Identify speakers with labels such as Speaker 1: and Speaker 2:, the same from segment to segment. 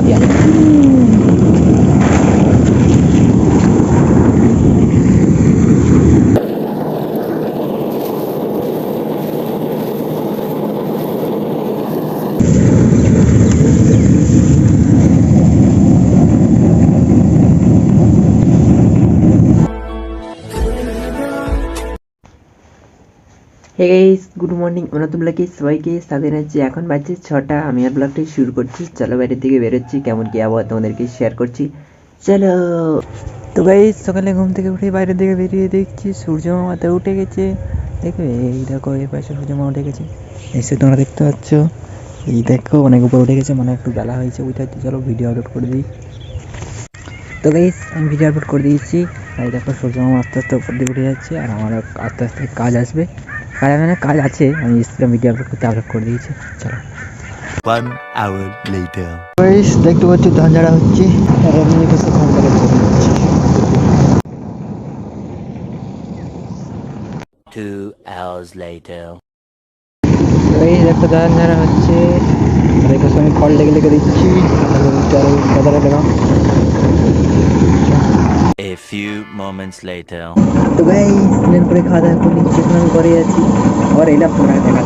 Speaker 1: धक्का दिया जाए। Hey guys, good morning. আমরা তোমরাকে সবাইকে সাথে নিচ্ছি। এখন বাজছে 6টা। আমি আর ব্লগটি শুরু করছি। চলো বাইরের দিকে বেরোচ্ছি, কেমন কি আবহাওয়া তোমাদেরকে শেয়ার করছি। চলো। তো গাইস, সকালে ঘুম থেকে উঠে বাইরের দিকে বেরিয়ে দেখছি সূর্য মামাতে উঠে গেছে। দেখো, এই দেখো এই পাশে সূর্য মামা উঠে গেছে। নিশ্চয়ই তোমরা দেখতে পাচ্ছ। এই দেখো অনেক উপর উঠে গেছে, মানে একটু বেলা হয়েছে বুঝতে পারছি। চলো ভিডিও আপলোড করে দিই। তো গাইস, আমি ভিডিও আপলোড করে দিয়েছি। আর দেখো সূর্য মামা আস্তে আস্তে উপর দিকে উঠে যাচ্ছে, আর আমার আস্তে আস্তে কাজ আসবে। কাজ আছে, আমি ইনস্টাগ্রাম ভিডিও আপলোড করে দিয়েছি। চলো।
Speaker 2: 1 hour later.
Speaker 1: গাইস, দেখতে পাচ্ছি ধান ঝাড়া হচ্ছে, আর আমি কাছে ঘন্টা করে হচ্ছে।
Speaker 2: 2 hours later.
Speaker 1: গাইস, একটা ধান ঝাড়া হচ্ছে, আর এই কাছে আমি খড় লেগে দিচ্ছি।
Speaker 2: A few moments later.
Speaker 1: তো গাইস, স্নান করে খাওয়া দাওয়া করে নিচে স্নান করে আছি। আর এলা তোমরা দেখা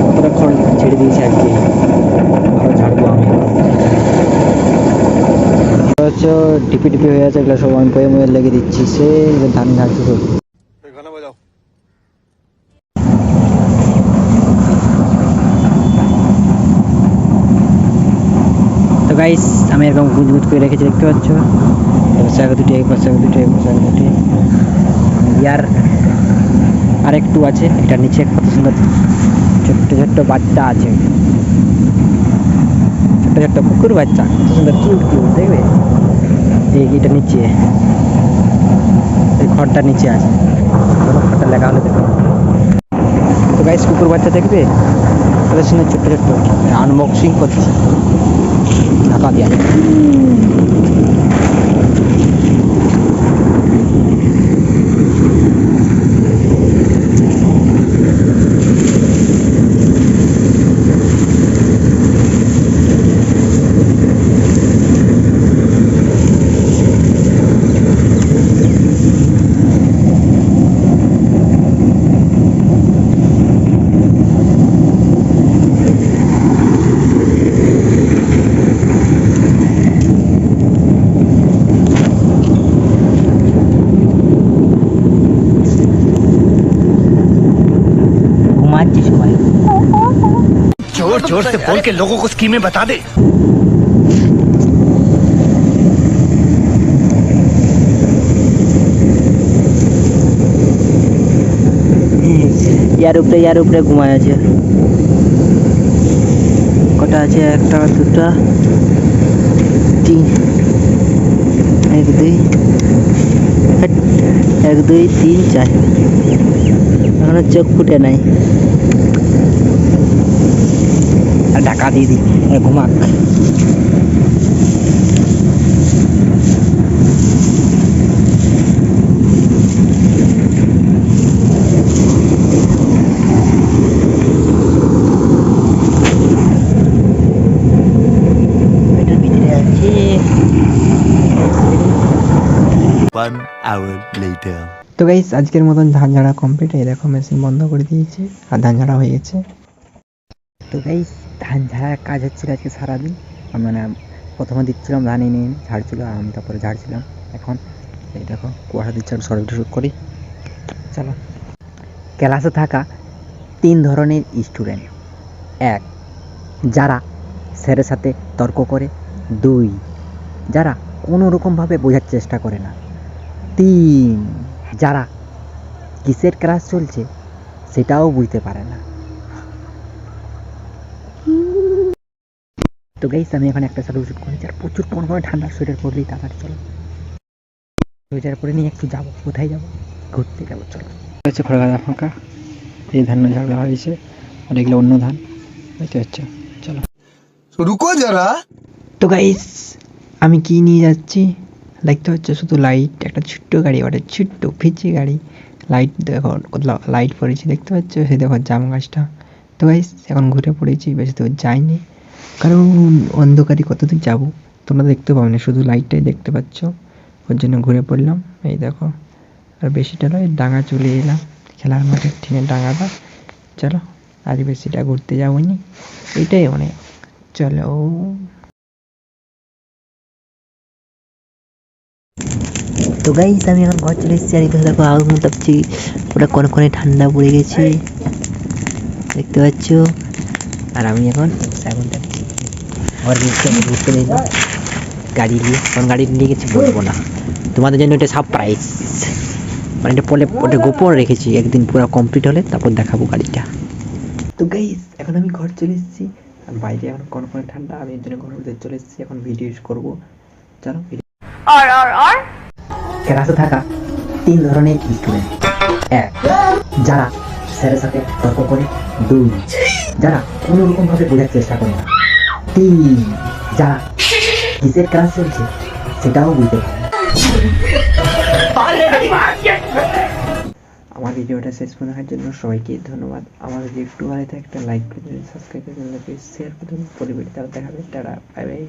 Speaker 1: কতটা খড় ছেড়ে দিয়েছি আজকে, আরো ঝাড়বো আমি। হচ্ছে ডিপি হয়ে আছে, এগুলো সব আমি বয়ে ময়ে লেগে দিচ্ছি। সে ধান ঝাড়ছি সব। তো গাইস, আমি এরকম গুঁজ করে রেখেছি, দেখতে পাচ্ছ। দুটি ইয়ার আর একটু আছে। এটার নিচে কত সুন্দর ছোট্ট ছোট্ট বাচ্চা আছে, ছোট্ট ছোট্ট কুকুর বাচ্চা, কত সুন্দর কিউট দেখবে। এইটা নিচে, এই খড়টা নিচে আছে, খড়টা লেখা হলে দেখো। তো গাইস, কুকুর বাচ্চা দেখবে কত সুন্দর ছোট্ট ছোট্ট। আনবক্সিং করছি, ঢাকা দিয়া।
Speaker 2: जोर जोर से बोल के लोगों को स्कीमें बता दे।
Speaker 1: ইয়ার উপরে ঘুমায় আছে। কটা আছে? একটা, দুটা, তিন, এক দুই তিন চার। এখনো চোখ ফুটে নাই। আর ঢাকা দিয়ে দিই, ঘুমাক। এটার ভিতরে আছে।
Speaker 2: 1 hour later.
Speaker 1: তো গাইস, আজকের মতন ধান ঝাড়া কমপ্লিট। এই দেখো মেশিন বন্ধ করে দিয়েছে, আর ধান ঝাড়া হয়ে গেছে। তো গাইস, ধান ঝাড়ার কাজ হচ্ছিল আজকে সারাদিন। মানে প্রথমে দিচ্ছিলাম ধান এনে ঝাড়ছিল, আর আমি তারপরে ঝাড়ছিলাম। এখন এই দেখো কুয়াশা দিচ্ছে, আমি সরবি শুরু করি। চলো। ক্লাসে থাকা 3 ধরনের স্টুডেন্ট: 1, যারা স্যারের সাথে তর্ক করে; 2, যারা কোনো রকমভাবে বোঝার চেষ্টা করে না; 3, যারা কিসের ক্লাস চলছে সেটাও বুঝতে পারে না। তো গাইস, আমি এখন একটা সাথে ওষুধ করেছি, আর প্রচুর কনকনে ঠান্ডা। সোয়েটার পরলেই তাড়াতাড়ি চলো। সোয়েটার পরে নিয়ে একটু যাবো। কোথায় যাবো? ঘুরতে যাবো। চলো। হচ্ছে খড় গাদা ফাঁকা, এই ধান ঝাড়া হয়েছে, আর এগুলো অন্য ধান বুঝতে পারছো। চলো
Speaker 2: रुको जरा।
Speaker 1: তো গাইস, আমি কি নিয়ে যাচ্ছি দেখতে হচ্ছে, শুধু লাইট। একটা ছোট্ট গাড়ি, ওটা ছোট্ট ভিজে গাড়ি, লাইট দেখো, লাইট পড়েছি দেখতে পাচ্ছ, সেই দেখো জাম গাছটা। তো গাইস এখন ঘুরে পড়েছি, বেশি দূর যাইনি, কারণ অন্ধকারে কত দূর যাবো, তোমরা দেখতে পাবে না, শুধু লাইটটাই দেখতে পাচ্ছ, ওর জন্য ঘুরে পড়লাম। এই দেখো, আর বেশিটা নয়, ডাঙা চলে এলাম, খেলার মাঠে টিনের ডাঙাটা। চলো আজ বেশিটা ঘুরতে যাবোনি, এটাই অনেক। চলো। তো গাইস আমি এখন ঘর চলে এসেছি, আর এখানে দেখো আগুন তাপছি, পুরো কনকনে ঠান্ডা পড়ে গেছে দেখতে পাচ্ছ। আর আমি এখন আগুন তাপছি, ঘর ঘুরতে নিলাম গাড়ি নিয়ে, কোন গাড়ি নিয়ে গেছি বলবো না, তোমাদের জন্য এটা সারপ্রাইজ, মানে এটা পরে ওটা গোপন রেখেছি, একদিন পুরো কমপ্লিট হলে তারপর দেখাবো গাড়িটা। তো গাইস এখন আমি ঘর চলে এসেছি, আর বাইরে এখন কনকনে ঠান্ডা, আমি এর জন্য ঘরের ভিতরে চলে এসেছি, এখন ভিডিও করবো। চলো। ক্লাসে থাকা 3 ধরনের স্টুডেন্ট: 1 যারা স্যারের সাথে তর্ক করে, 2 যারা কোনো রকম ভাবে বোঝার চেষ্টা করে না, 3 যারা কিসের ক্লাস চলছে সেটাও বুঝতে পারে না। আমার ভিডিওটা শেষ দেখার জন্য সবাইকে ধন্যবাদ। আমার যদি একটু ভালো থাকে একটা লাইক করে দেবেন, সাবস্ক্রাইব করে দেবেন, শেয়ার করে দেবেন, পরিবারে তারা দেখাবে। Tata, bye bye.